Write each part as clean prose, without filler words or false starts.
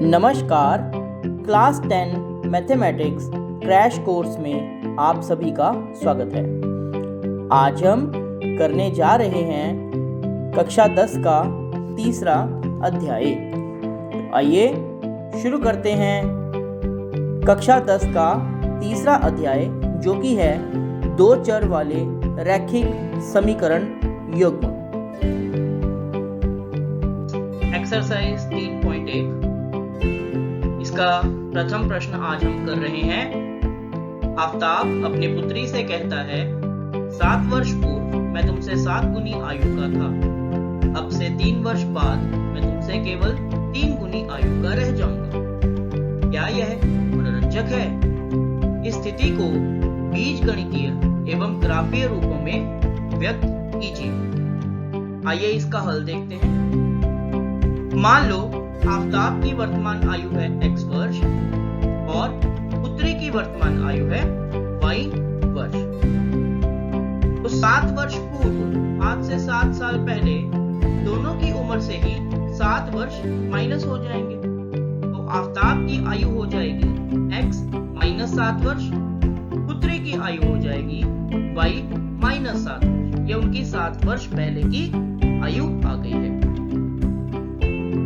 नमस्कार, class 10 mathematics crash course में आप सभी का स्वागत है। आज हम करने जा रहे हैं कक्षा 10 का तीसरा अध्याय। आइए शुरू करते हैं कक्षा 10 का तीसरा अध्याय, जो कि है दो चर वाले रैखिक समीकरण युग्म। एक्सरसाइज 3.1 इसका प्रथम प्रश्न आज हम कर रहे हैं। आफताब अपनी पुत्री से कहता है, 7 वर्ष पूर्व मैं तुमसे 7 गुनी आयु का था। अब से 3 वर्ष बाद मैं तुमसे केवल 3 गुनी आयु का रह जाऊंगा। क्या यह मनोरंजक है? इस स्थिति को बीजगणितीय एवं ग्राफीय रूपों में व्यक्त कीजिए। आइए इसका हल देखते हैं। मान लो आफताब की वर्तमान आयु है x वर्ष और पुत्री की वर्तमान आयु है y वर्ष। तो 7 वर्ष पूर्व, आज से 7 साल पहले, दोनों की उम्र से ही 7 वर्ष माइनस हो जाएंगे। तो आफताब की आयु हो जाएगी x माइनस 7 वर्ष, पुत्री की आयु हो जाएगी y माइनस 7 वर्ष। ये उनकी 7 वर्ष पहले की आयु आ गई है।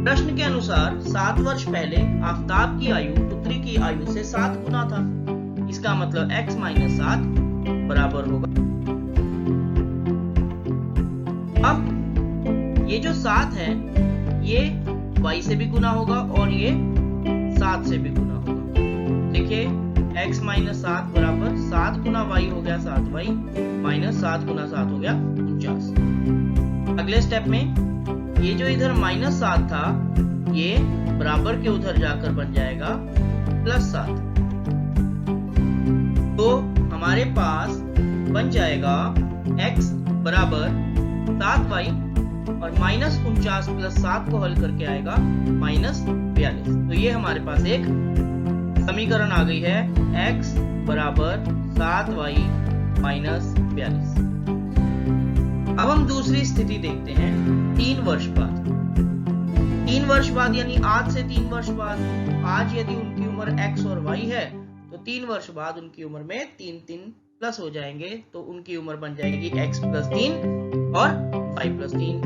प्रश्न के अनुसार 7 वर्ष पहले आफताब की आयु पुत्री की आयु से 7 गुना था। इसका मतलब x माइनस 7 बराबर होगा। अब ये जो 7 है, ये y से भी गुना होगा और ये 7 से भी गुना होगा। देखिए x माइनस 7 बराबर 7 गुना y हो गया 7y माइनस 7 गुना 7 हो गया 49। अगले स्टेप में ये जो इधर माइनस 7 था, ये बराबर के उधर जाकर बन जाएगा प्लस 7। तो हमारे पास बन जाएगा x बराबर 7y और माइनस 49 प्लस 7 को हल करके आएगा माइनस 42। तो ये हमारे पास एक समीकरण आ गई है, x बराबर 7y माइनस 42। अब हम दूसरी स्थिति देखते हैं। 3 वर्ष बाद, 3 वर्ष बाद यानी आज से 3 वर्ष बाद, आज यदि उनकी उम्र x और y है, तो 3 वर्ष बाद उनकी उम्र में 3 प्लस हो जाएंगे। तो उनकी उम्र बन जाएगी x प्लस 3 और y प्लस 3।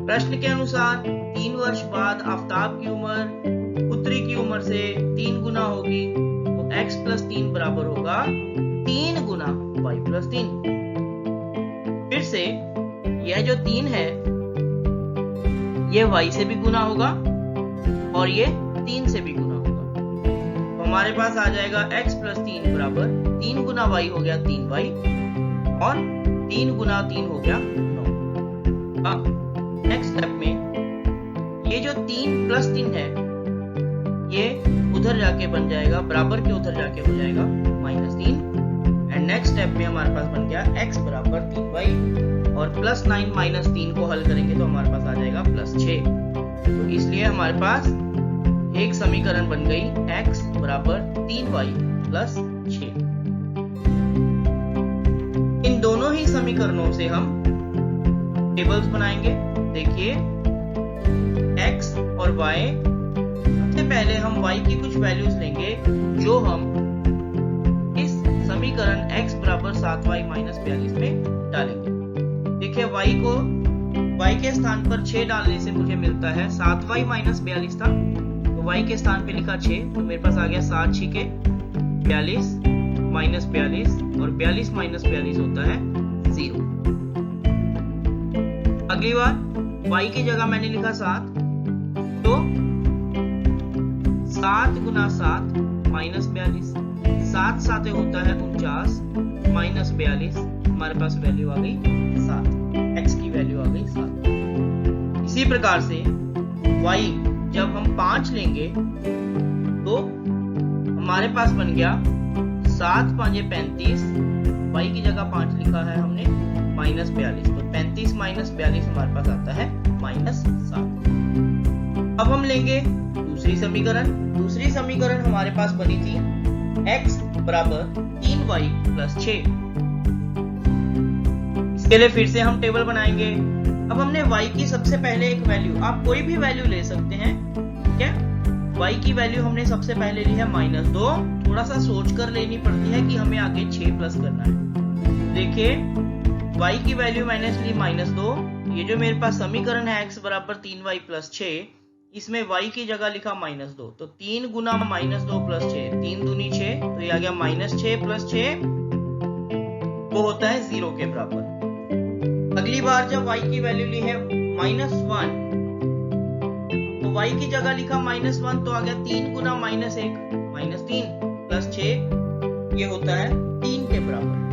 प्रश्न के अनुसार 3 वर्ष बाद आफताब की उम्र पुत्री की उम्र से 3 गुना होगी। तो x प्लस 3 बराबर होगा 3 गुना y प्लस 3। फिर से यह जो 3 है, ये y से भी गुना होगा और ये 3 से भी गुना होगा। तो हमारे पास आ जाएगा x प्लस 3 बराबर 3 गुना y हो गया 3y और 3 गुना 3 हो गया 9। अब नेक्स्ट स्टेप में ये जो 3 प्लस 3 है, ये उधर जाके बन जाएगा, बराबर के उधर जाके हो जाएगा माइनस 3। एंड नेक्स्ट स्टेप में हमारे पास बन गया x बराबर 3y और प्लस 9 माइनस 3 को हल करेंगे तो हमारे पास आ जाएगा प्लस 6। तो इसलिए हमारे पास एक समीकरण बन गई x बराबर 3y प्लस 6। इन दोनों ही समीकरणों से हम टेबल्स बनाएंगे। देखिए x और y, सबसे पहले हम y की कुछ वैल्यूज लेंगे जो हम इस समीकरण x बराबर 7y माइनस 42 में डालेंगे। देखिए y के स्थान पर 6 डालने से मुझे मिलता है 7y माइनस 42 था, तो y के स्थान पे लिखा 6, तो मेरे पास आ गया 7 छिके 42 माइनस 42 और 42 माइनस 42 होता है 0। अगली बार y की जगह मैंने लिखा 7, तो 7 गुना 7 माइनस 42, 7 साते होता है 49 माइनस 42, हमारे पास वैल्यू आ गई 7, x की वैल्यू आ गई 7। इसी प्रकार से y जब हम 5 लेंगे तो हमारे पास बन गया 7 5 35, y की जगह 5 लिखा है हमने माइनस 42, तो 35 माइनस 42 हमारे पास आता है माइनस 7। अब हम लेंगे दूसरी समीकरण। दूसरी समीकरण हमारे पास बनी थी x बराबर 3y प्लस 6। इसके लिए फिर से हम टेबल बनाएंगे। अब हमने y की सबसे पहले एक वैल्यू, आप कोई भी वैल्यू ले सकते हैं, क्या y y की वैल्यू हमने सबसे पहले ली है -2। थोड़ा सा सोच कर लेनी पड़ती है कि हमें आगे 6 प्लस करना है। देखिए y की वैल्यू मैंने ली -2। ये जो मेरे पास समीकरण है x बराबर 3y + 6, इसमें y की जगह लिखा -2, तो 3 गुना -2 + 6, 3 दूनी 6, तो ये आ गया -6 + 6, वो होता है 0 के बराबर। अगली बार जब y की वैल्यू ली है -1, तो y की जगह लिखा -1, तो आ गया 3 गुना -1, -3 + 6, ये होता है 3 के बराबर।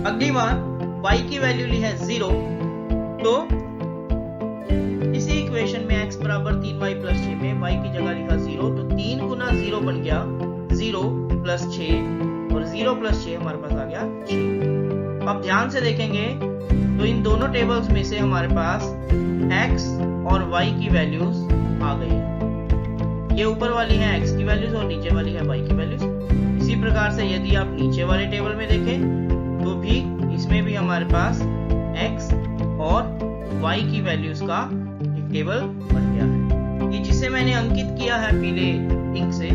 अगली बार y की वैल्यू ली है 0, तो इसी इक्वेशन में x बराबर 3y + 6 में y की जगह लिखा 0, तो 3 गुना 0 बन गया 0 + 6, और 0 + 6 हमारे पास आ गया 6। अब ध्यान से देखेंगे तो इन दोनों टेबल्स में से हमारे पास x और y की वैल्यूज आ गई है। ये ऊपर वाली है x की वैल्यूज और नीचे वाली है y की वैल्यूज। इसी प्रकार से यदि आप नीचे वाले टेबल में देखें तो भी इसमें भी हमारे पास x और y की वैल्यूज का एक टेबल बन गया है। ये जिसे मैंने अंकित किया है पीले इंक से,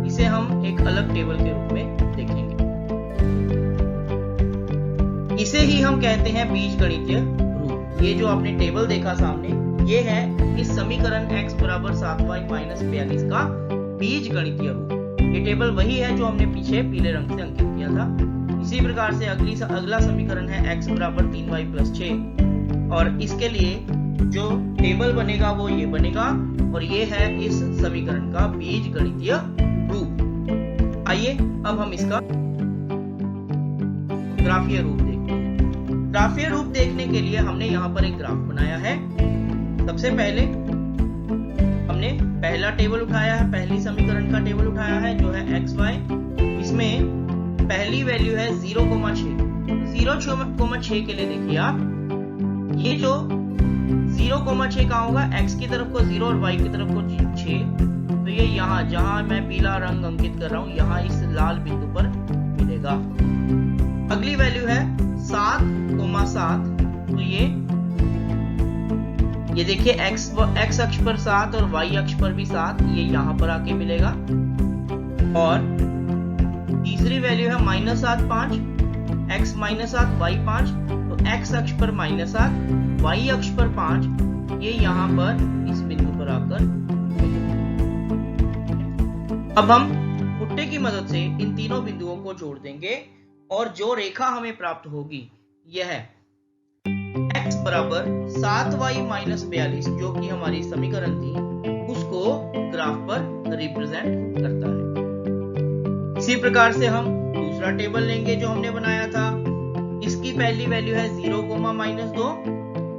इसे हम एक अलग टेबल के रूप में देखेंगे। इसे ही हम कहते हैं बीजगणितीय रूप। ये जो आपने टेबल देखा सामने, ये है इस समीकरण x बराबर 7y - 42 का बीजगणितीय रूप। ये टेबल वही है जो हमने पीछे पीले रंग से अंकित किया था। इसी प्रकार से अगला समीकरण है x बराबर 3y + 6, और इसके लिए जो टेबल बनेगा वो ये बनेगा, और ये है इस समीकरण का बीजगणितीय रूप। आइए अब हम इसका ग्राफीय रूप देखते हैं। ग्राफीय रूप देखने के लिए हमने यहाँ पर एक ग्राफ बनाया है। सबसे पहले हमने पहला टेबल उठाया है, पहली समीकरण का टेबल उठाया है जो है xy। इसमें पहली वैल्यू है 0,6। 0,6 के लिए देखिए आप, ये जो 0,6 कहाँ होगा, x की तरफ को 0 और y की तरफ को 6, तो ये यहाँ जहां मैं पीला रंग अंकित कर रहा हूं, यहाँ इस लाल बिंदु पर मिलेगा। अगली वैल्यू है 7,7, तो ये देखिए x अक्ष पर 7 और y अक्ष पर भी 7, ये यहाँ पर आके मिलेगा। और तीसरी वैल्यू है -7,5, x -7 y 5, तो x अक्ष पर -7 y अक्ष पर 5, ये यहाँ पर इस बिंदु पर आकर। अब हम पुट्टे की मदद से इन तीनों बिंदुओं को जोड़ देंगे, और जो रेखा हमें प्राप्त होगी यह है x बराबर 7y - 42, जो कि हमारी समीकरण थी, उसको ग्राफ पर रिप्रेजेंट करता है। इसी प्रकार से हम दूसरा टेबल लेंगे जो हमने बनाया था। इसकी पहली वैल्यू है 0, -2,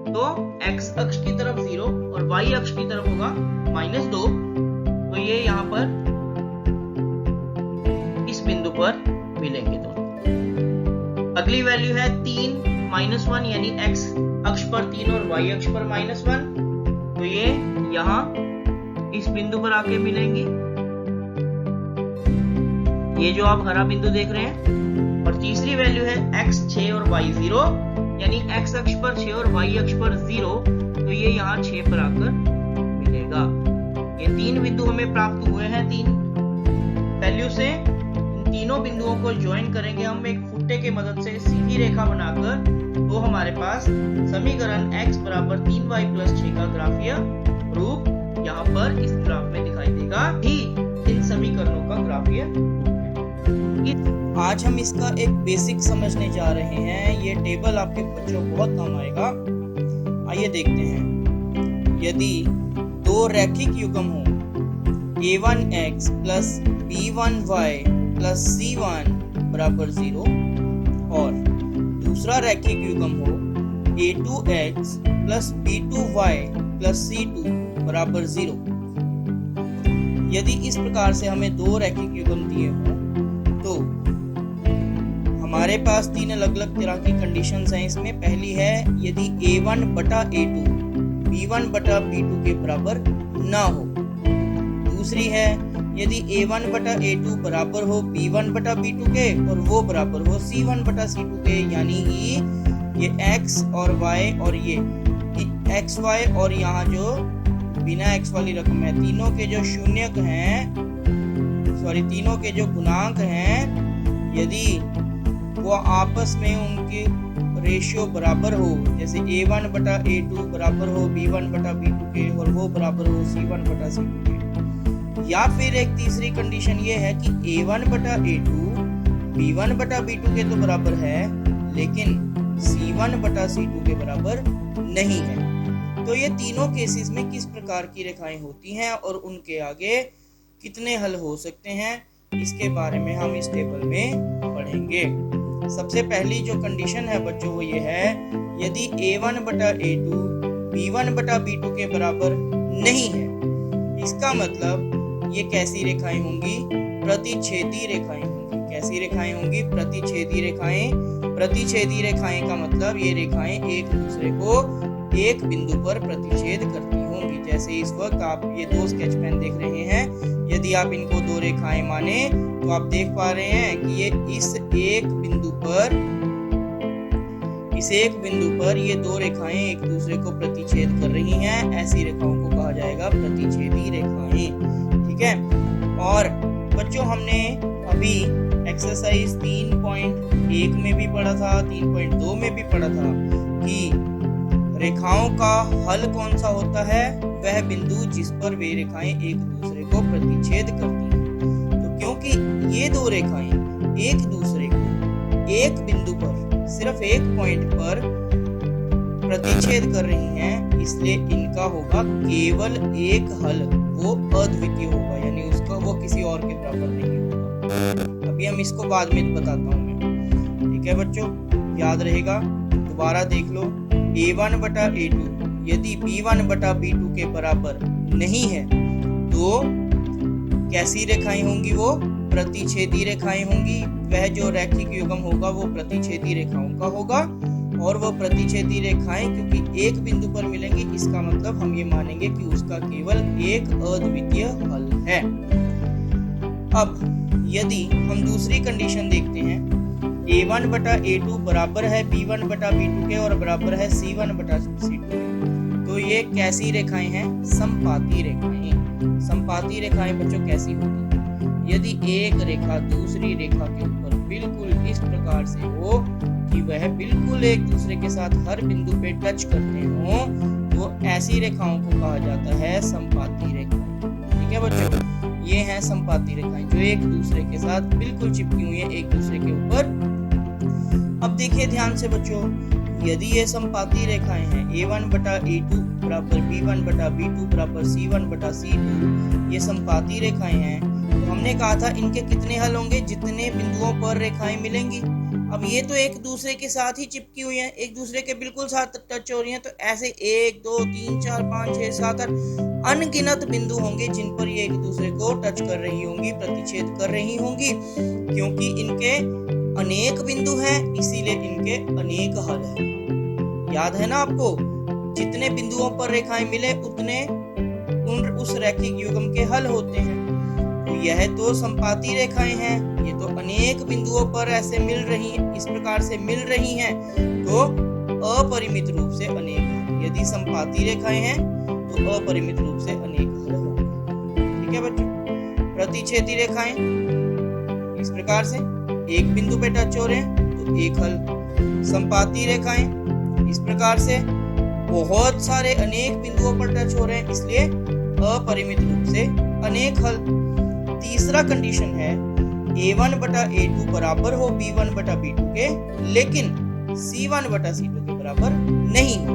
तो x अक्ष की तरफ 0 और y अक्ष की तरफ होगा -2, तो ये यहाँ पर इस बिंदु पर मिलेंगे दोनों। अगली वैल्यू है 3, -1, यानी x अक्ष पर 3 और y अक्ष पर -1, तो ये यहाँ इस बिंदु पर आके मिलेंगे। ये जो आप हरा बिंदु देख रहे हैं। और तीसरी वैल्यू है x 6 और y 0, यानी x अक्ष पर 6 और y अक्ष पर 0, तो ये यहाँ 6 पर आकर मिलेगा। ये तीन बिंदु हमें प्राप्त हुए हैं 3 वैल्यू से। इन तीनों बिंदुओं को ज्वाइन करेंगे हम एक फुट्टे की मदद से सीधी रेखा बनाकर, तो हमारे पास समीकरण x बराबर 3y + 6 का ग्राफीय रूप यहाँ पर इस ग्राफ में दिखाई देगा। ही इन समीकरणों का ग्राफीय रूप है। आज हम इसका एक बेसिक समझने जा रहे हैं। ये टेबल आपके बच्चों को बहुत काम आएगा। आइए देखते हैं। यदि दो रैखिक युग्म हो a1x + b1y + c1 = 0, और दूसरा रैखिक युग्म हो a2x + b2y + c2 = 0। यदि इस प्रकार से हमें दो रैखिक युग्म दिए हों, तो हमारे पास 3 अलग अलग तरह की कंडीशंस हैं। इसमें पहली है यदि a1 बटा a2 b1 बटा b2 के बराबर ना हो। दूसरी है यदि a1 बटा a2 बराबर हो b1 बटा b2 के और वो बराबर हो c1 बटा c2 के, यानी कि ये x और y और ये x y और यहाँ जो बिना एक्स वाली रकम है, तीनों के जो शून्यक हैं, तीनों के जो गुणांक हैं, यदि वो आपस में उनके रेशियो बराबर हो, जैसे a1 बटा a2 बराबर हो b1 बटा b2 के और वो बराबर हो c1 बटा c2 के, या फिर एक तीसरी कंडीशन ये है कि a1 बटा a2 b1 बटा b2 के तो बराबर है लेकिन c1 बटा c2 के बराबर नहीं है। तो ये तीनों केसेस में किस प्रकार की रेखाएं होती हैं और उनके आगे कितने हल हो सकते हैं, इसके बारे में हम इस टेबल में पढ़ेंगे। सबसे पहली जो कंडीशन है बच्चों वो ये है, यदि a1 बटा a2 b1 बटा b2 के बराबर नहीं है, इसका मतलब ये कैसी रेखाएं होंगी, प्रतिच्छेदी रेखाएं होंगी। कैसी रेखाएं होंगी, प्रतिच्छेदी रेखाएं। प्रतिच्छेदी रेखाएं का मतलब ये रेखाएं एक दूसरे को एक बिंदु पर प्रतिच्छेद करती होंगी। जैसे इस वक्त आप ये दो स्केच पेन देख रहे हैं, यदि आप इनको दो रेखाएं माने तो आप देख पा रहे हैं कि ये इस एक बिंदु पर ये दो रेखाएं एक दूसरे को प्रतिच्छेद कर रही हैं। ऐसी रेखाओं को कहा जाएगा प्रतिच्छेदी रेखाएं। ठीक है। और बच्चों हमने अभी एक्सरसाइज 3.1 में भी पढ़ा था, 3.2 में भी पढ़ा था कि रेखाओं का हल कौन सा होता है, वह बिंदु जिस पर वे रेखाएं एक दूसरे को प्रतिच्छेद करती हैं। तो क्योंकि ये दो रेखाएं एक दूसरे को एक बिंदु पर, सिर्फ एक पॉइंट पर प्रतिच्छेद कर रही हैं, इसलिए इनका होगा केवल एक हल, वो अद्वितीय होगा, यानी उसका वो किसी और के बराबर नहीं होगा। अभी हम इसको बाद में बताता हूँ मैं। ठीक है बच्चों, याद रहेगा, दोबारा देख लो। a1 बटा a2 यदि b1 बटा b2 के बराबर नहीं है तो कैसी रेखाएं होंगी, वो प्रतिच्छेदी रेखाएं होंगी। वह जो रैखिक युग्म होगा वो प्रतिच्छेदी रेखाओं का होगा, और वो प्रतिच्छेदी रेखाएं क्योंकि एक बिंदु पर मिलेंगी, इसका मतलब हम ये मानेंगे कि उसका केवल एक अद्वितीय हल है। अब यदि हम दूसरी कंडीशन देखते हैं, a1 बटा a2 बराबर है b1 बटा b2 के और बराबर है c1 बटा c2 के, तो ये कैसी रेखाएं हैं, समपाती रेखाएं। समपाती रेखाएं बच्चों कैसी होती हैं, यदि एक रेखा दूसरी रेखा के ऊपर बिल्कुल इस प्रकार से हो कि वह बिल्कुल एक दूसरे के साथ हर बिंदु पे टच करते हो, तो ऐसी रेखाओं को कहा जाता है समपाती रेखाएं। ठीक है बच्चों, ये हैं समपाती रेखाएं जो एक दूसरे के साथ बिल्कुल चिपकी हुई है एक दूसरे के ऊपर। अब देखिए ध्यान से बच्चों, यदि ये समपाती रेखाएं हैं, a1 बटा a2 बराबर b1 बटा b2 बराबर c1 बटा c2, ये समपाती रेखाएं हैं, तो हमने कहा था इनके कितने हल होंगे, जितने बिंदुओं पर रेखाएं मिलेंगी। अब ये तो एक दूसरे के साथ ही चिपकी हुई हैं, एक दूसरे के बिल्कुल साथ टच हो रही हैं, तो ऐसे 1 2 3 4 5 6 7 8 अनगिनत बिंदु होंगे जिन पर ये एक दूसरे को टच कर रही होंगी, प्रतिच्छेद कर रही होंगी। क्योंकि इनके अनेक बिंदु हैं, इसीलिए इनके अनेक हल हैं। याद है ना आपको, जितने बिंदुओं पर रेखाएं मिले उतने उस रैखिक युग्म के हल होते हैं। तो यह तो समपाती रेखाएं हैं, ये तो अनेक बिंदुओं पर ऐसे मिल रही हैं, इस प्रकार से मिल रही हैं, तो अपरिमित रूप से अनेक। यदि समपाती रेखाएं हैं तो अपरिमित रूप से अनेक हल होंगे। ठीक है बच्चों। प्रतिच्छेदी रेखाएं इस प्रकार से एक बिंदु पे टच हो रहे हैं तो एक हल। समपाती रेखाएं इस प्रकार से बहुत सारे अनेक बिंदुओं पर टच हो रहे हैं, इसलिए अपरिमित रूप से अनेक हल। तीसरा कंडीशन है a1 बटा a2 बराबर हो b1 बटा b2 के, लेकिन c1 बटा c2 के बराबर नहीं हो।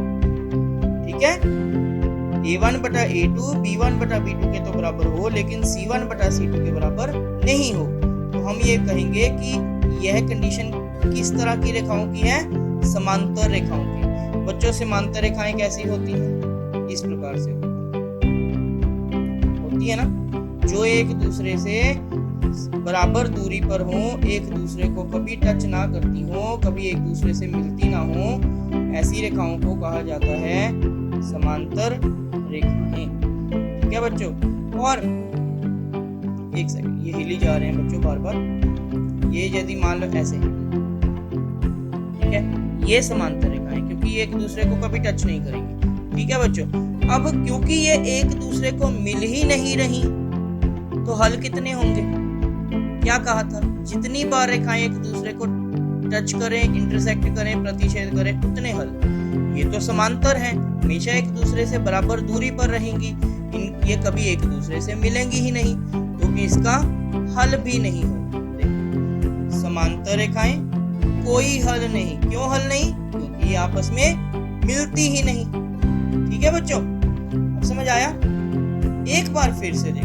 ठीक है, a1 बटा a2 b1 बटा b2 के तो बराबर हो, लेकिन c1 बटा c2 के बराबर नहीं हो, तो हम ये कहेंगे कि यह कंडीशन किस तरह की रेखाओं की है, समांतर रेखाओं की। बच्चों, समांतर रेखाएं कैसी होती हैं, इस प्रकार से होती है ना, जो एक दूसरे से बराबर दूरी पर हो, एक दूसरे को कभी टच ना करती हो, कभी एक दूसरे से मिलती ना हो, ऐसी रेखाओं को कहा जाता है समांतर रेखाएं। ठीक है बच्चों। और एक सेकंड, ये हिली जा रहे हैं बच्चों बार बार, ये यदि मान लो ऐसे, ठीक है, ये समांतर रेखाएं, क्योंकि ये एक दूसरे को कभी टच नहीं करेंगे। ठीक है बच्चों। अब क्योंकि ये एक दूसरे को मिल ही नहीं रही तो हल कितने होंगे? क्या कहा था, जितनी बार रेखाएं एक दूसरे को टच करें, इंटरसेक्ट करें, प्रतिच्छेद करें, उतने हल। ये तो समांतर हैं, हमेशा एक दूसरे से बराबर दूरी पर रहेंगी, ये कभी एक दूसरे से मिलेंगी ही नहीं, तो इसका हल भी नहीं होगा। समांतर रेखाएं कोई हल नहीं। क्यों हल नहीं? क्योंकि ये आपस में मिलती ही नहीं। ठीक है बच्चों, अब समझ आया? एक बार फिर से देख,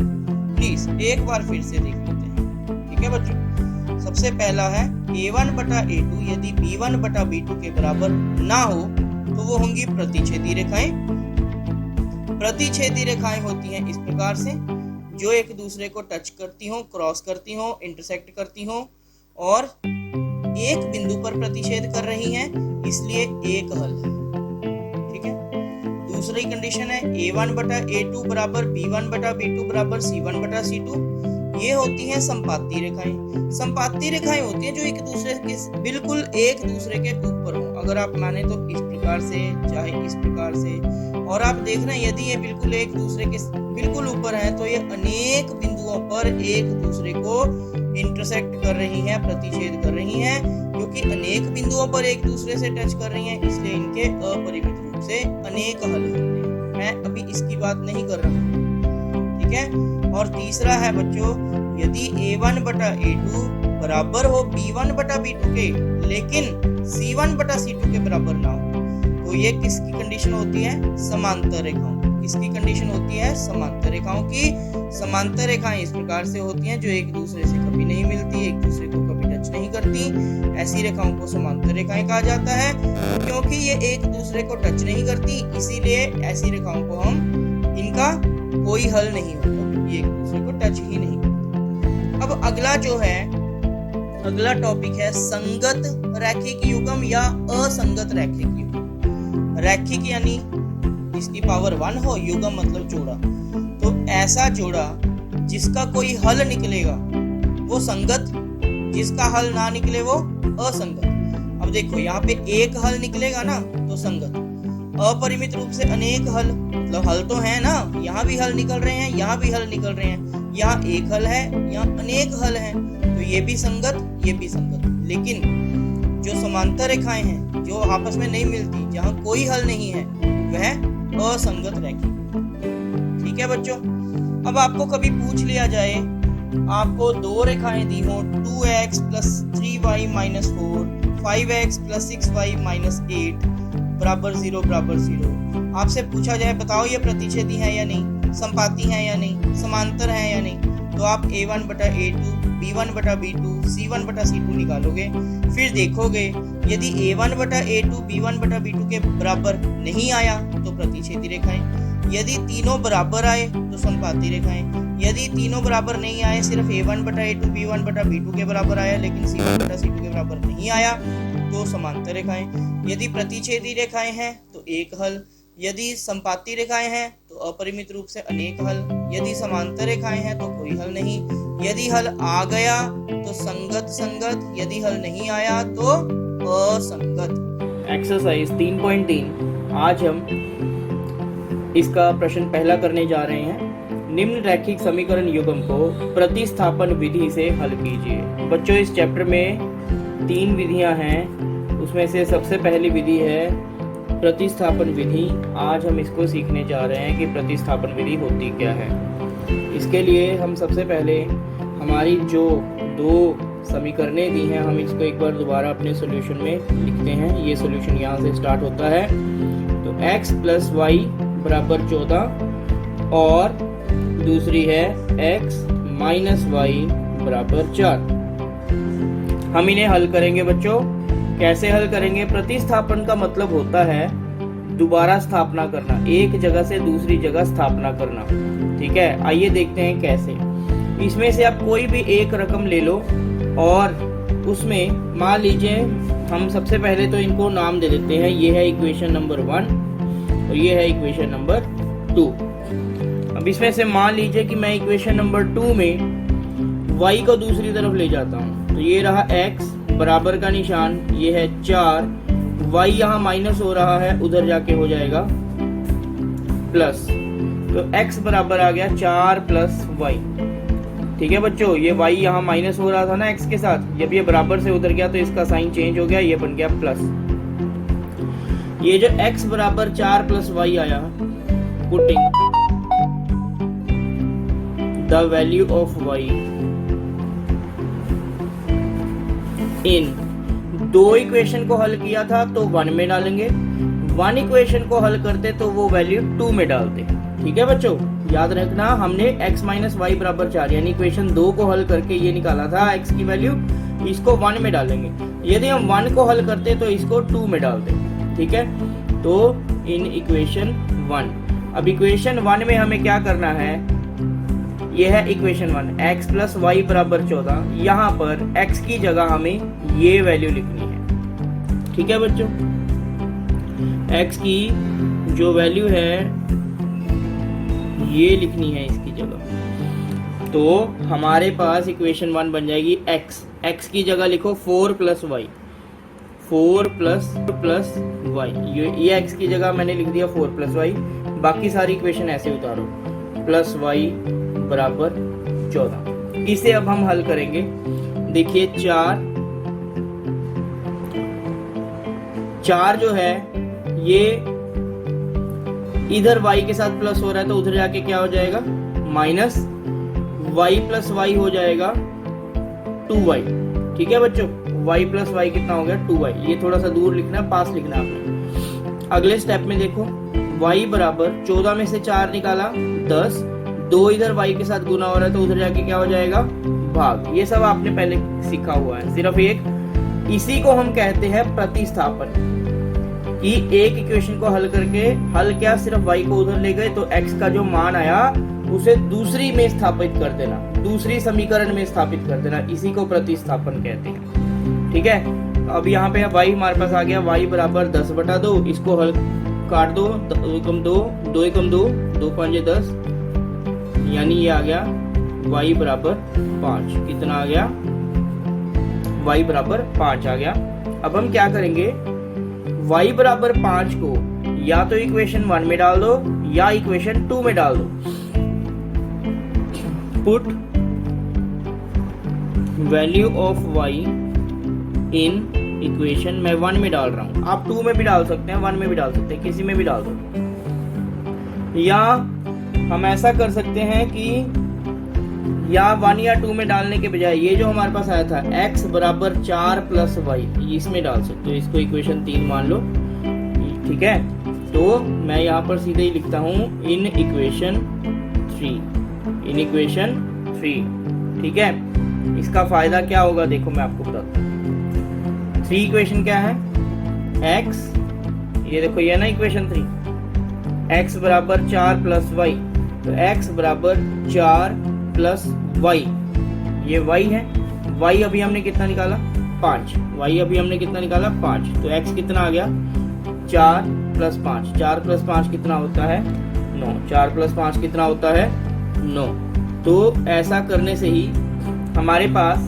प्लीज एक बार फिर से देख लेते हैं। ठीक है बच्चों, सबसे पहला है a1 बटा a2 यदि b1 बटा b2 के बराबर ना हो तो वो होंगी प्रतिच्छेदी रेखाएं। प्रतिच्छेदी रेखाएं होती हैं इस प्रकार से, जो एक दूसरे को टच करती हो, क्रॉस करती हो, इंटरसेक्ट करती हो और एक बिंदु पर प्रतिच्छेद कर रही हैं, इसलिए एक हल है। ठीक है, दूसरी कंडीशन है a1 बटा a2 बराबर b1 बटा b2 बराबर c1 बटा c2। ये होती हैं संपाती रेखाएं। संपाती रेखाएं होती हैं जो एक दूसरे के बिल्कुल एक दूसरे के ऊपर हो। अगर आप माने तो इस प्रकार से, चाहे इस प्रकार से, और आप देख रहे हैं यदि ये बिल्कुल एक दूसरे के बिल्कुल ऊपर है तो ये अनेक बिंदुओं पर एक दूसरे को इंटरसेक्ट कर रही हैं, प्रतिच्छेद कर रही हैं। क्योंकि अनेक बिंदुओं पर एक दूसरे से टच कर रही हैं, इसलिए इनके अपरिमित रूप से अनेक हल होते हैं। मैं अभी इसकी बात नहीं कर रहा हूँ। ठीक है, और तीसरा है बच्चों, यदि a1 बटा a2 बराबर हो b1 बटा b2 के, लेकिन c1 बटा c2 के बराबर ना हो, तो ये किसकी कंडीशन होती है? समांतर रेखाओं। किसकी कंडीशन होती है? समांतर रेखाओं की। समांतर रेखाएं इस प्रकार से होती हैं जो एक दूसरे से कभी नहीं मिलती, एक दूसरे को कभी टच नहीं करती। ऐसी रेखाओं को समांतर रेखाएं कहा जाता है। क्योंकि ये एक दूसरे को टच नहीं करती, इसीलिए ऐसी रेखाओं को हम, इनका कोई हल नहीं होता, ये एक दूसरे को टच ही नहीं करती। अब अगला जो है, अगला टॉपिक है संगत रैखिक युग्म या असंगत रैखिक युग्म। रैखिक यानी इसकी पावर 1 हो, युग्म मतलब जोड़ा। तो ऐसा जोड़ा जिसका कोई हल निकलेगा वो संगत, जिसका हल ना निकले वो असंगत। अब देखो यहाँ पे एक हल निकलेगा ना तो संगत, अपरिमित रूप से अनेक हल, मतलब हल तो है ना, यहाँ भी हल निकल रहे हैं, यहाँ भी हल निकल रहे हैं, यहाँ एक हल है, यहाँ अनेक हल हैं, तो ये भी संगत, ये भी संगत। लेकिन जो समांतर रेखाएं हैं जो आपस में नहीं मिलती, जहाँ कोई हल नहीं है, वह असंगत रैखिक। ठीक है बच्चों, अब आपको कभी पूछ लिया जाए, आपको दो रेखाएं दी हो 2x plus 3y minus 4, 5x plus 6y minus 8 बराबर 0 बराबर 0। आपसे पूछा जाए बताओ ये प्रतिच्छेदी है या नहीं, संपाती है या नहीं, समांतर है या नहीं, तो आप a1 बटा a2, b1 बटा b2, c1 बटा c2 निकालोगे। फिर देखोगे यदि a1 बटा a2, b1 बटा b2 के बराबर नहीं आया तो प्रतिच्छेदी रेखाएं, यदि तीनों बराबर आए तो संपाती रेखाएं, यदि तीनों बराबर नहीं आए, सिर्फ a1 बटा a2, b1 बटा b2 के बराबर आया लेकिन c1 बटा c2 के बराबर नहीं आया तो समांतर रेखाएं। यदि प्रतिच्छेदी रेखाएं हैं तो एक हल, यदि संपाती रेखाएं हैं तो अपरिमित रूप से अनेक हल, यदि समांतर रेखाएं हैं तो कोई हल नहीं। यदि हल आ गया तो संगत संगत, यदि हल नहीं आया तो असंगत। एक्सरसाइज 3.3 आज हम इसका प्रश्न पहला करने जा रहे हैं। निम्न रैखिक समीकरण युग्म को प्रतिस्थापन विधि से हल कीजिए। बच्चों इस चैप्टर में 3 विधियां हैं, उसमें से सबसे पहली विधि है प्रतिस्थापन विधि। आज हम इसको सीखने जा रहे हैं कि प्रतिस्थापन विधि होती क्या है। इसके लिए हम सबसे पहले हमारी जो 2 समीकरणें दी हैं, हम इसको एक बार दोबारा अपने सॉल्यूशन में लिखते हैं। ये सॉल्यूशन यहाँ से स्टार्ट होता है। तो x प्लस वाई बराबर 14 और दूसरी है x माइनस वाई बराबर 4। हम इन्हें हल करेंगे बच्चों। कैसे हल करेंगे? प्रतिस्थापन का मतलब होता है दोबारा स्थापना करना, एक जगह से दूसरी जगह स्थापना करना। ठीक है, आइए देखते हैं कैसे। इसमें से आप कोई भी एक रकम ले लो और उसमें मान लीजिए, हम सबसे पहले तो इनको नाम दे देते हैं। ये है इक्वेशन नंबर 1 और ये है इक्वेशन नंबर 2। अब इसमें से मान लीजिए कि मैं इक्वेशन नंबर 2 में y को दूसरी तरफ ले जाता हूँ, तो ये रहा x बराबर का निशान, ये है 4, y यहाँ माइनस हो रहा है, उधर जाके हो जाएगा प्लस, तो x बराबर आ गया 4 प्लस वाई। ठीक है बच्चों, ये y यहाँ माइनस हो रहा था ना x के साथ, जब ये बराबर से उधर गया तो इसका साइन चेंज हो गया, ये बन गया प्लस। ये जो x बराबर 4 प्लस वाई आया, putting the value of y इन, दो इक्वेशन को हल किया था तो 1 में डालेंगे, 1 इक्वेशन को हल करते तो वो वैल्यू 2 में डालते। ठीक है बच्चों, याद रखना हमने x माइनस वाई बराबर 4 यानी इक्वेशन 2 को हल करके ये निकाला था x की वैल्यू, इसको 1 में डालेंगे। यदि हम 1 को हल करते तो इसको 2 में डालते। ठीक है, तो इन इक्वेशन 1, अब इक्वेशन 1 में हमें क्या करना है, ये है इक्वेशन 1, x प्लस वाई बराबर 14, यहाँ पर x की जगह हमें ये वैल्यू लिखनी है। ठीक है बच्चों, x की जो वैल्यू है ये लिखनी है इसकी जगह, तो हमारे पास इक्वेशन 1 बन जाएगी x की जगह लिखो 4 प्लस वाई, 4 प्लस वाई, ये x की जगह मैंने लिख दिया 4 प्लस वाई, बाकी सारी इक्वेशन ऐसे उतारो, प्लस वाई बराबर 14। इसे अब हम हल करेंगे। देखिए 4 जो है ये इधर y के साथ प्लस हो रहा है तो उधर जाके क्या हो जाएगा, माइनस y प्लस वाई हो जाएगा 2y। ठीक है बच्चों, y प्लस वाई कितना हो गया 2y, ये थोड़ा सा दूर लिखना है, पास लिखना है आपने। अगले स्टेप में देखो y बराबर 14 में से 4 निकाला 10, 2 इधर y के साथ गुना हो रहा है तो उधर जाके क्या हो जाएगा, भाग। ये सब आपने पहले सीखा हुआ है, सिर्फ एक, इसी को हम कहते हैं प्रतिस्थापन, कि एक इक्वेशन को हल करके, हल क्या सिर्फ y को उधर ले गए तो x का जो मान आया उसे दूसरी में स्थापित कर देना, दूसरी समीकरण में स्थापित कर देना, इसी को प्रतिस्थापन कहते हैं। ठीक है, अब यहाँ पे y हमारे पास आ गया, y बराबर 10/2, इसको हल काट दो, 2 एकम 2, 2 एकम 2, 2 5 10, यानी ये आ गया y बराबर 5। कितना आ गया, y बराबर 5 आ गया। अब हम क्या करेंगे, y बराबर 5 को या तो इक्वेशन 1 में डाल दो या इक्वेशन 2 में डाल दो। Put value of y in equation, मैं 1 में डाल रहा हूं, आप 2 में भी डाल सकते हैं, 1 में भी डाल सकते हैं, किसी में भी डाल दो। या हम ऐसा कर सकते हैं कि या 1 या 2 में डालने के बजाय ये जो हमारे पास आया था x बराबर 4 प्लस वाई, इसमें डाल सकते हो, इसको इक्वेशन 3 मान लो। ठीक है, तो मैं यहाँ पर सीधे ही लिखता हूँ इन इक्वेशन 3, इन इक्वेशन 3। ठीक है, इसका फायदा क्या होगा देखो मैं आपको बताता हूँ। 3 इक्वेशन क्या है, x, ये देखो ये ना इक्वेशन 3, x बराबर 4 प्लस वाई, तो x बराबर 4 प्लस वाई, ये y है, y अभी हमने कितना निकाला 5, y अभी हमने कितना निकाला 5, तो x कितना आ गया 4 प्लस 5, 4 प्लस 5 कितना होता है 9, 4 प्लस 5 कितना होता है 9। तो ऐसा करने से ही हमारे पास,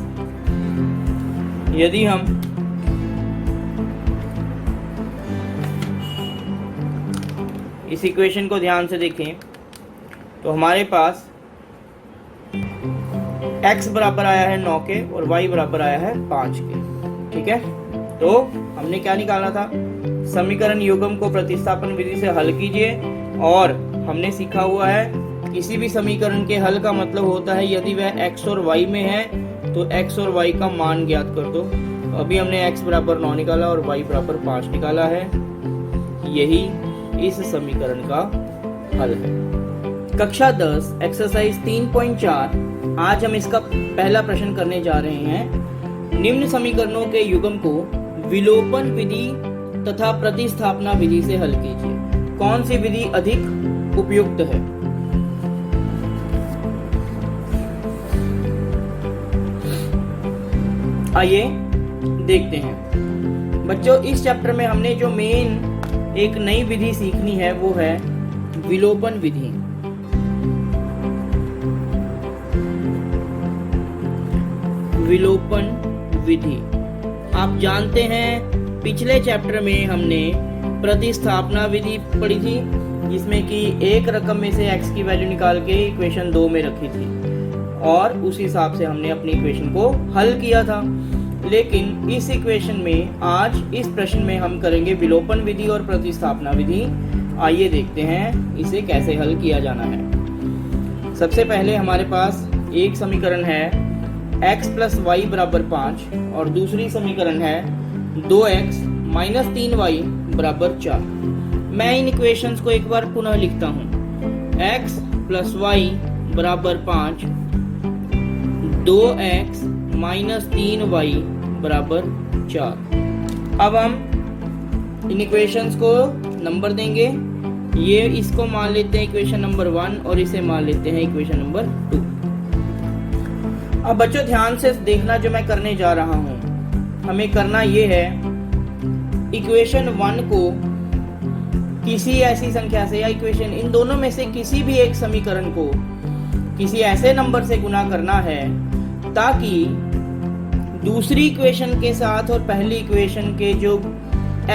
यदि हम इस इक्वेशन को ध्यान से देखें तो हमारे पास x बराबर आया है 9 के और y बराबर आया है 5 के। ठीक है, तो हमने क्या निकाला था, समीकरण युग्म को प्रतिस्थापन विधि से हल कीजिए, और हमने सीखा हुआ है किसी भी समीकरण के हल का मतलब होता है यदि वह x और y में है तो x और y का मान ज्ञात कर दो। अभी हमने x बराबर 9 निकाला और y बराबर 5 निकाला है, यही इस समीकरण का हल है। कक्षा 10 एक्सरसाइज 3.4, आज हम इसका पहला प्रश्न करने जा रहे हैं। निम्न समीकरणों के युग्म को विलोपन विधि तथा प्रतिस्थापना विधि से हल कीजिए, कौन सी विधि अधिक उपयुक्त है। आइए देखते हैं बच्चों, इस चैप्टर में हमने जो मेन एक नई विधि सीखनी है वो है विलोपन विधि। विलोपन विधि आप जानते हैं, पिछले चैप्टर में हमने प्रतिस्थापना विधि पढ़ी थी जिसमें कि एक रकम में से x की वैल्यू निकाल के इक्वेशन 2 में रखी थी और उस हिसाब से हमने अपनी इक्वेशन को हल किया था। लेकिन इस इक्वेशन में आज इस प्रश्न में हम करेंगे विलोपन विधि और प्रतिस्थापना विधि। आइए देखते हैं इसे कैसे हल किया जाना है। सबसे पहले हमारे पास एक समीकरण है x + y = 5 और दूसरी समीकरण है 2x - 3y = 4। मैं इन इक्वेशंस को एक बार पुनः लिखता हूँ। x + y = 5, 2x - 3y = 4। अब हम इन इक्वेशंस को नंबर देंगे। ये इसको मान लेते हैं इक्वेशन नंबर 1 और इसे मान लेते हैं इक्वेशन नंबर 2। अब बच्चों ध्यान से देखना जो मैं करने जा रहा हूँ। हमें करना ये है, इक्वेशन 1 को किसी ऐसी संख्या से या इक्वेशन इन दोनों में से किसी भी एक समीकरण को किसी ऐसे नंबर से गुना करना है ताकि दूसरी इक्वेशन के साथ और पहली इक्वेशन के जो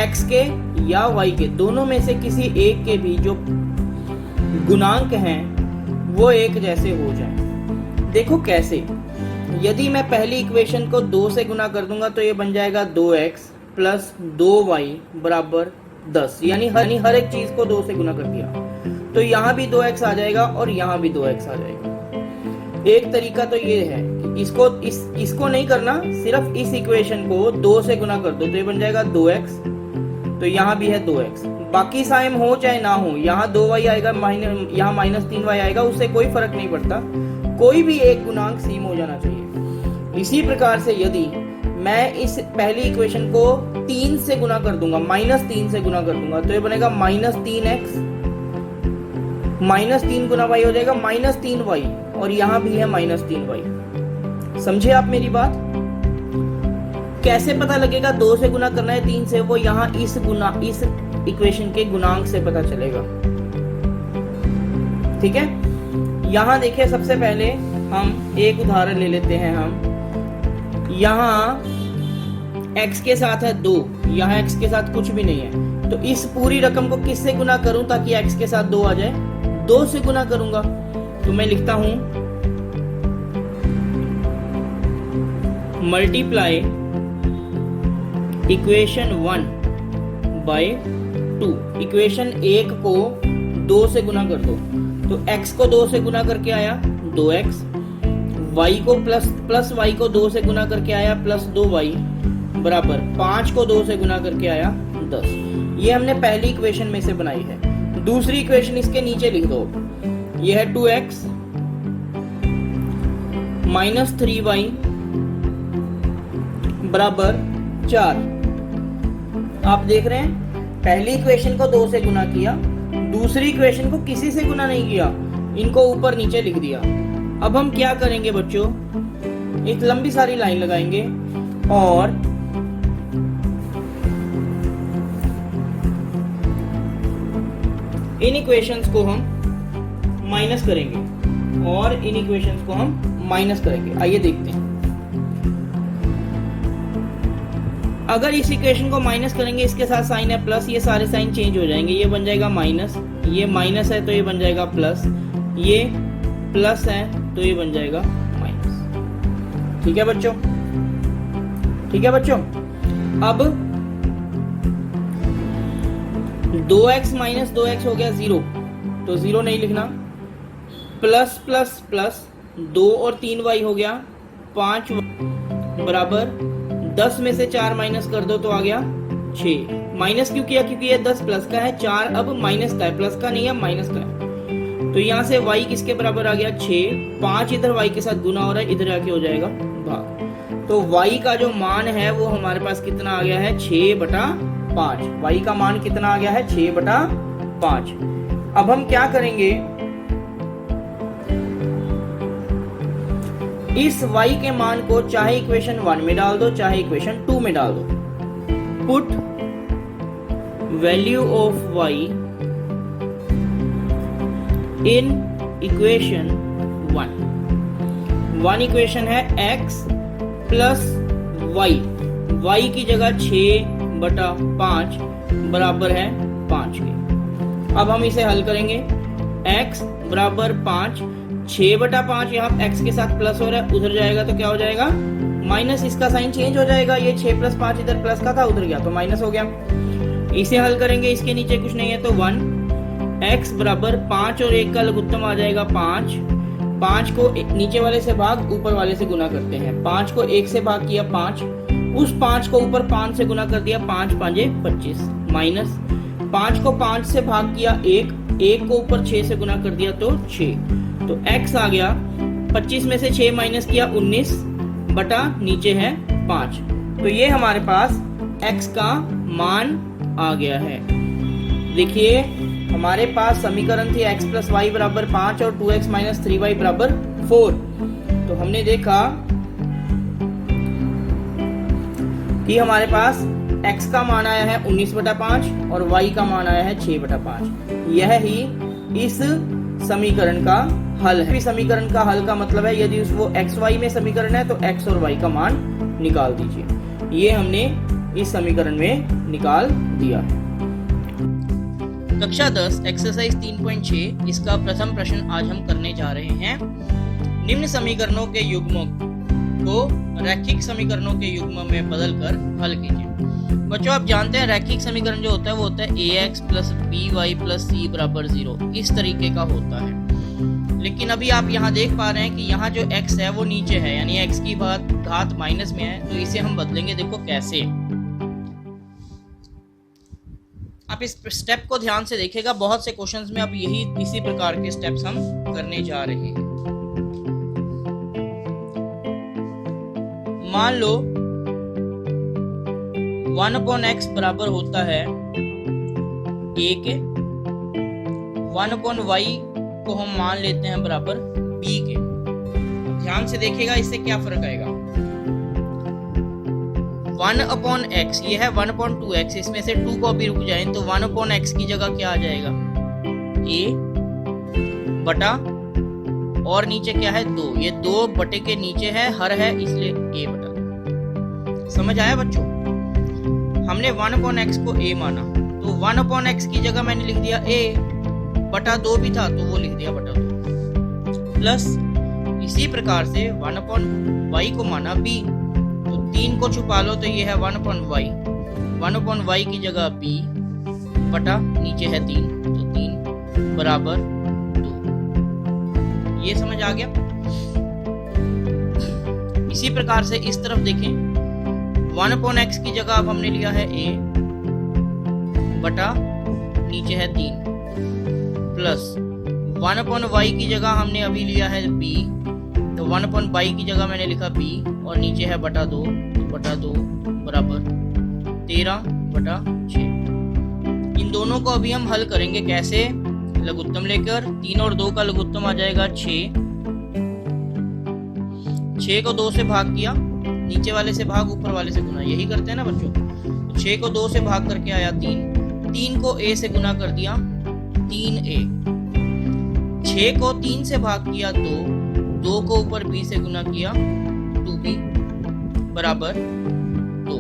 x के या y के दोनों में से किसी एक के भी जो गुणांक हैं वो एक जैसे हो जाएं। देखो कैसे। यदि मैं पहली इक्वेशन को 2 से गुना कर दूंगा तो ये बन जाएगा 2x + 2y = 10। यानी हर एक चीज को 2 से गुना कर दिया तो यहाँ भी 2x आ जाएगा और यहाँ भी 2x आ जाएगा। एक तरीका तो ये है कि इसको नहीं करना, सिर्फ इस इक्वेशन को 2 से गुना कर दो तो ये बन जाएगा 2x, तो यहाँ भी है 2x। बाकी साइम हो चाहे ना हो, यहाँ 2y आएगा, यहाँ -3y आएगा, उससे कोई फर्क नहीं पड़ता। कोई भी एक गुणांक सेम हो जाना चाहिए। इसी प्रकार से यदि मैं इस पहली इक्वेशन को 3 से गुना कर दूंगा, -3 से गुना कर दूंगा तो ये बनेगा -3x, -3 गुना y हो जाएगा -3y और यहाँ भी है -3y। समझे आप मेरी बात? कैसे पता लगेगा 2 से गुना करना है 3 से? वो यहाँ इस इक्वेशन के गुणांक से पता चलेगा। ठीक है, यहाँ देखिए सबसे पहले हम एक उदाहरण ले लेते हैं। हम यहाँ x के साथ है 2, यहाँ x के साथ कुछ भी नहीं है, तो इस पूरी रकम को किससे गुना करूं ताकि x के साथ 2 आ जाए? 2 से गुना करूंगा। तो मैं लिखता हूं मल्टीप्लाई इक्वेशन 1 / 2। इक्वेशन 1 को 2 से गुना कर दो तो x को 2 से गुना करके आया 2x, y को प्लस y को 2 से गुना करके आया +2y = 5 को 2 से गुना करके आया 10। ये हमने पहली इक्वेशन में से बनाई है। दूसरी इक्वेशन इसके नीचे लिख दो। ये है 2x - 3y = 4। आप देख रहे हैं पहली इक्वेशन को 2 से गुना किया, दूसरी इक्वेशन को किसी से गुना नहीं किया, इनको ऊपर नीचे लिख दिया। अब हम क्या करेंगे बच्चों, एक लंबी सारी लाइन लगाएंगे और इन इक्वेशंस को हम माइनस करेंगे और इन इक्वेशंस को हम माइनस करेंगे। आइए देखते हैं। अगर इस इक्वेशन को माइनस करेंगे, इसके साथ साइन है प्लस, ये सारे साइन चेंज हो जाएंगे। ये बन जाएगा माइनस, ये माइनस है तो ये बन जाएगा प्लस, ये प्लस है तो ये बन जाएगा माइनस। ठीक है बच्चों? ठीक है बच्चों? अब 2x - 2x हो गया 0, तो 0 नहीं लिखना। प्लस प्लस प्लस 2 और 3y हो गया 5 बराबर 10 में से 4 माइनस कर दो तो आ गया 6। माइनस क्यों किया? क्योंकि ये 10 प्लस का है, 4 अब माइनस का है, प्लस का नहीं है माइनस का है। तो यहाँ से y किसके बराबर आ गया 6, 5 इधर y के साथ गुना हो रहा है, इधर आके हो जाएगा भाग। तो y का जो मान है वो हमारे पास कितना आ गया है 6/5। y का मान कितना आ गया है 6/5। अब हम क्या करेंगे, इस y के मान को चाहे इक्वेशन 1 में डाल दो चाहे इक्वेशन 2 में डाल दो। Put value of y in equation 1 equation है x प्लस y की जगह 6/5 बराबर है 5 के। अब हम इसे हल करेंगे। x बराबर 5, 6/5 यहाँ x के साथ प्लस हो रहा है, उधर जाएगा तो क्या हो जाएगा माइनस, इसका साइन चेंज हो जाएगा, ये 6 + 5 इधर प्लस का था उधर गया तो माइनस हो गया। इसे हल करेंगे, इसके नीचे कुछ नहीं है तो 1, x बराबर 5 और 1 का लघुत्तम आ जाएगा 5, 5 को नीचे वाले से भाग ऊपर वाले से गुना करते हैं, 5 को 1 से भाग किया 5, उस 5 को ऊपर 5 से गुना कर दिया, 5 × 5 = 25, माइनस 5 को 5 से भाग किया 1, 1 को ऊपर 6 से गुना कर दिया तो 6, तो x आ गया 25 में से 6 माइनस किया 19 बटा नीचे है 5, तो ये हमारे पास x का मान आ गया है। देखिए हमारे पास समीकरण थी x + y = 5 और 2x - 3y = 4, तो हमने देखा कि हमारे पास x का मान आया है 19/5 और y का मान आया है 6/5। यह ही इस समीकरण का हल है। समीकरण का हल का मतलब है यदि वो x y में समीकरण है तो x और y का मान निकाल दीजिए। ये हमने इस समीकरण में निकाल दिया। कक्षा 10 एक्सरसाइज 3.6 इसका प्रथम प्रश्न आज हम करने जा रहे हैं। निम्न समीकरणों के युग्मों को रैखिक समीकरणों के युग्म में बदलकर हल कीजिए। बच्चों आप जानते हैं रैखिक समीकरण जो होता है वो होता है ax + by + c = 0, इस तरीके का होता है। लेकिन अभी आप यहाँ देख पा रहे हैं कि यहाँ जो x है वो नीचे है, यानी x की घात माइनस में है, तो इसे हम बदलेंगे। देखो कैसे, आप इस स्टेप को ध्यान से देखिएगा, बहुत से क्वेश्चंस में अब इसी प्रकार के स्टेप्स हम करने जा रहे हैं। मान लो 1/x बराबर होता है a के, 1/y को हम मान लेते हैं बराबर b के। ध्यान से देखिएगा इससे क्या फर्क आएगा। 1/x ये है 1/2x, इसमें से 2 को भी रुक जाए तो 1/x की जगह क्या आ जाएगा a बटा, और नीचे क्या है 2, ये 2 बटे के नीचे है हर है इसलिए a बटा। समझ आया बच्चों? हमने 1/x को a माना तो 1/x की जगह मैंने लिख दिया a बटा 2 भी था तो वो लिख दिया बटा 2, प्लस इसी प्रकार से 1/y को माना b तो 3 को छुपा लो तो ये है 1/y, 1/y की जगह b बटा नीचे है 3 तो 3 बराबर 2। ये समझ आ गया? इसी प्रकार से इस तरफ देखें, 1/x की जगह अब हमने लिया है a बटा नीचे है 3 प्लस 1/y की जगह हमने अभी लिया है b, तो 1/y की जगह मैंने लिखा b और नीचे है बटा 2, तो बटा 2 बराबर 13/6। इन दोनों को अभी हम हल करेंगे कैसे? लघुत्तम लेकर 3 और 2 का लघुत्तम आ जाएगा 6, 6 को 2 से भाग किया, नीचे वाले से भाग ऊपर वाले से गुना, यही करते हैं ना बच्चों। 6 को 2 से भाग करके आया 3, 3 को a से गुना कर दिया 3a, 6 को 3 से भाग किया 2, 2 को ऊपर b से गुना किया 2b बराबर 2।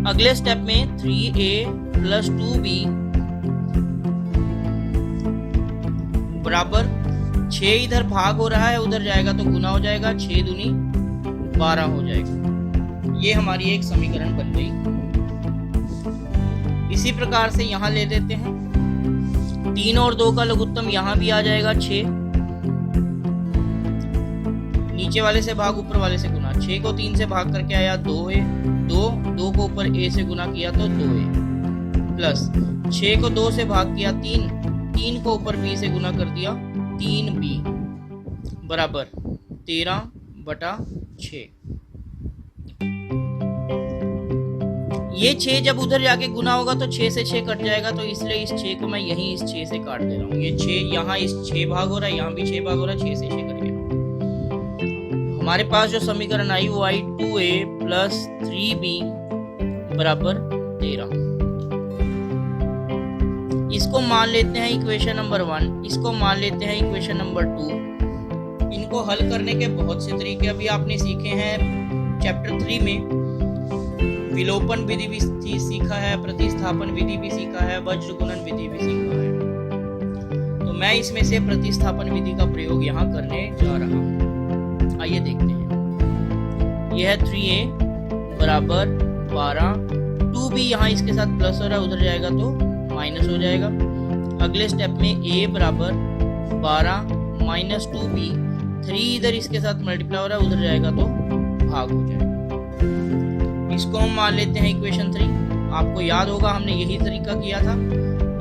अगले स्टेप में 3a + 2b बराबर 6, इधर भाग हो रहा है उधर जाएगा तो गुना हो जाएगा, 6 दूनी 12 हो जाएगा। ये हमारी एक समीकरण बन गई। इसी प्रकार से यहाँ ले लेते हैं, 3 और 2 का लघुत्तम यहाँ भी आ जाएगा 6, नीचे वाले से भाग ऊपर वाले से गुना, 6 को 3 से भाग करके आया 2a, 2 को ऊपर a से गुना किया तो 2a प्लस 6 को 2 से भाग किया 3, 3 को ऊपर b से गुना कर दिया 3b बराबर 13/6। ये 6 जब उधर जाके गुना होगा तो 6 से 6 कट जाएगा, तो इसलिए इस 6 को मैं यहीं इस 6 से काट दे रहा हूँ। ये 6 यहाँ इस 6 भाग हो रहा है, यहाँ भी 6 भाग हो रहा है, 6 से 6 कट गया। हमारे पास जो समीकरण आई वो आई 2a + 3b बराबर 13। इसको मान लेते हैं इक्वेशन नंबर 1, इसको मान लेते हैं इक्वेशन नंबर 2। इनको हल करने के बहुत से तरीके अभी आपने सीखे हैं चैप्टर 3 में। विलोपन विधि भी सीखा है, प्रतिस्थापन विधि भी सीखा है, वज्र गुणन विधि भी सीखा है। तो मैं इसमें से प्रतिस्थापन विधि का प्रयोग यहाँ करने जा रहा हूँ। आइए देखते हैं। यह है 3a बराबर 12, 2b यहाँ इसके साथ प्लस हो रहा है, उधर जाएगा तो माइनस हो जाएगा। अगले स्टेप में a बराबर 12 माइनस 2b, 3 इधर इसके साथ मल्टीप्लाई हो रहा है, उधर जाएगा तो भाग हो जाएगा। इसको हम मान लेते हैं इक्वेशन 3। आपको याद होगा हमने यही तरीका किया था।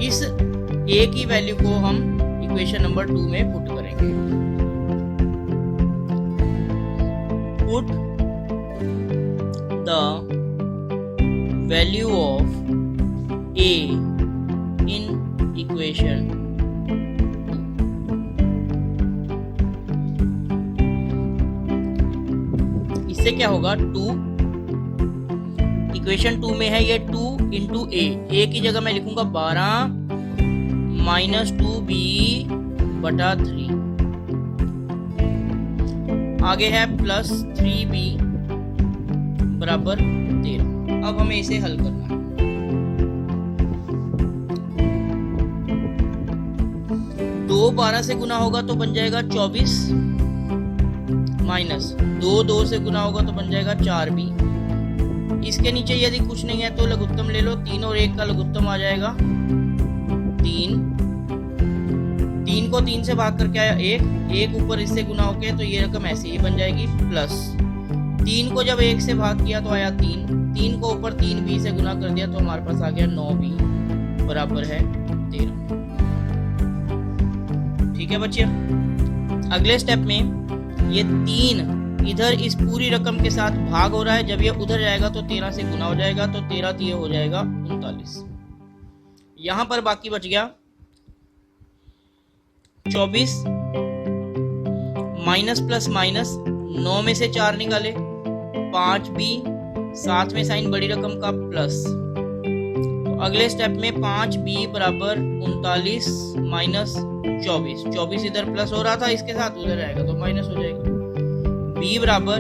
इस a की वैल्यू को हम इक्वेशन नंबर 2 में पुट करेंगे। Put the value of a in equation 2। इससे क्या होगा, 2 इक्वेशन 2 में है ये 2 इंटू ए की जगह मैं लिखूंगा 12 माइनस 2b बटा 3, आगे है प्लस 3b बराबर 13। अब हमें इसे हल करना है। 2 12 से गुना होगा तो बन जाएगा 24, माइनस 2 2 से गुना होगा तो बन जाएगा 4b। इसके नीचे यदि कुछ नहीं है तो लघुत्तम ले लो, 3 और 1 का लघुत्तम आ जाएगा 3। 3 को 3 से भाग करके आया 1 ऊपर इससे गुना होके तो ये रकम ऐसे ही बन जाएगी, प्लस 3 को जब 1 से भाग किया तो आया 3 को ऊपर 3b से गुना कर दिया तो हमारे पास आ गया 9b बराबर है 13। ठीक है बच्चे। अगले स्टेप में ये 3 इधर इस पूरी रकम के साथ भाग हो रहा है, जब ये उधर जाएगा तो 13 से गुना हो जाएगा, तो 13 3 हो जाएगा 39। यहां पर बाकी बच गया 24 माइनस प्लस माइनस, 9 में से 4 निकाले 5b, साथ में साइन बड़ी रकम का प्लस। तो अगले स्टेप में 5b बराबर 39 माइनस 24 इधर प्लस हो रहा था इसके साथ, उधर जाएगा तो माइनस हो जाएगा। b बराबर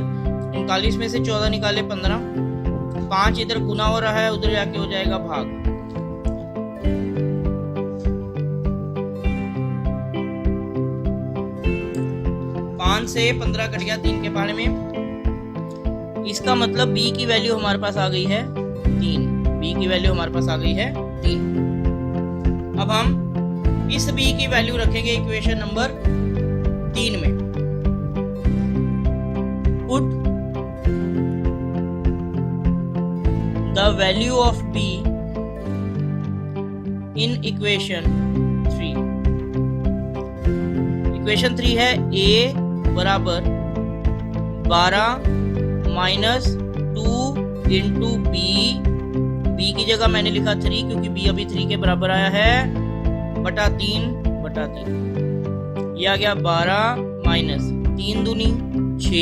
39 में से 14 निकाले 15, 5 इधर गुना हो रहा है, उधर जाके हो जाएगा भाग। से 15 कट गया 3 के पहाड़े में। इसका मतलब b की वैल्यू हमारे पास आ गई है 3। b की वैल्यू हमारे पास आ गई है 3। अब हम इस b की वैल्यू रखेंगे इक्वेशन नंबर 3 में। Put the value of b in equation 3। Equation 3 है a बराबर 12 माइनस 2 इंटू बी की जगह मैंने लिखा 3 क्योंकि b अभी 3 के बराबर आया है, बटा 3 ये आ गया 12 माइनस 3 दूनी 6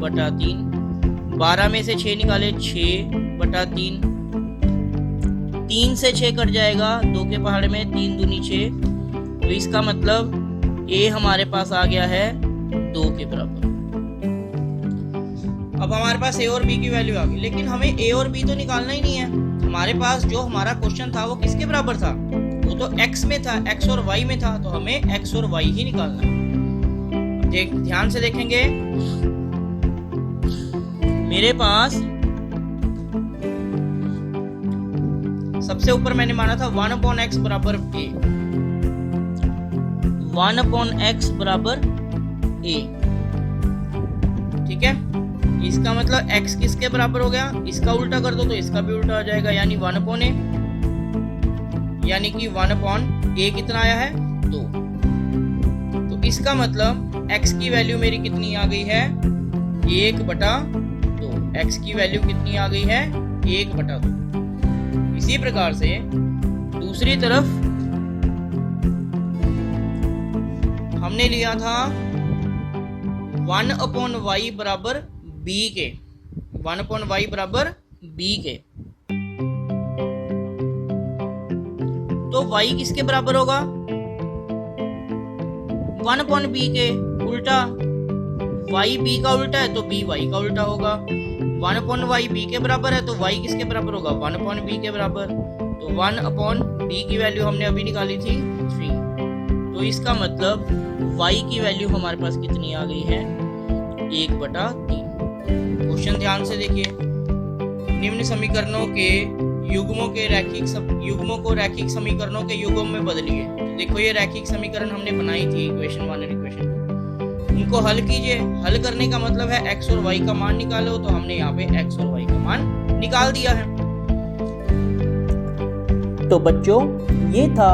बटा 3, 12 में से 6 निकाले 6 बटा 3, 3 से 6 कट जाएगा 2 के पहाड़े में, 3 दूनी 6, तो इसका मतलब a हमारे पास आ गया है 2 के बराबर। अब हमारे पास a और b की वैल्यू आ गई, लेकिन हमें a और b तो निकालना ही नहीं है। हमारे पास जो हमारा क्वेश्चन था वो किसके बराबर था? वो तो x में था, x और y में था, तो हमें x और y ही निकालना है। ध्यान से देखेंगे, मेरे पास सबसे ऊपर मैंने माना था 1/x बराबर a, 1/x बराबर a, ठीक है। इसका मतलब x किसके बराबर हो गया? इसका उल्टा कर दो तो इसका भी उल्टा हो जाएगा, यानी 1/a, यानी कि 1/a कितना आया है 2। तो इसका मतलब x की वैल्यू मेरी कितनी आ गई है 1/2। x की वैल्यू कितनी आ गई है 1/2। इसी प्रकार से दूसरी तरफ हमने लिया था 1/y बराबर b के, 1/y बराबर b के, तो y किसके बराबर होगा? 1/b के उल्टा, y b का उल्टा है तो b y का उल्टा होगा। 1/y b के बराबर है, तो y किसके बराबर होगा? 1/b के बराबर। तो 1/b की वैल्यू हमने अभी निकाली थी 3। तो इसका मतलब y की वैल्यू हमारे पास कितनी आ गई है? 1/3। क्वेश्चन ध्यान से देखिए, निम्न समीकरणों के युग्मों को रैखिक समीकरणों के युग्म में बदलिए। तो देखो ये रैखिक समीकरण हमने बनाई थी इक्वेशन 1 और इक्वेशन 2, उनको हल कीजिए। हल करने का मतलब है x और y का मान निकालो, तो हमने यहाँ पे x और y का मान निकाल दिया है। तो बच्चों, ये था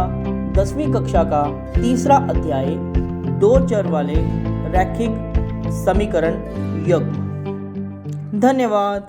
10वीं कक्षा का तीसरा अध्याय 2 चर वाले रैखिक समीकरण युग्म। धन्यवाद।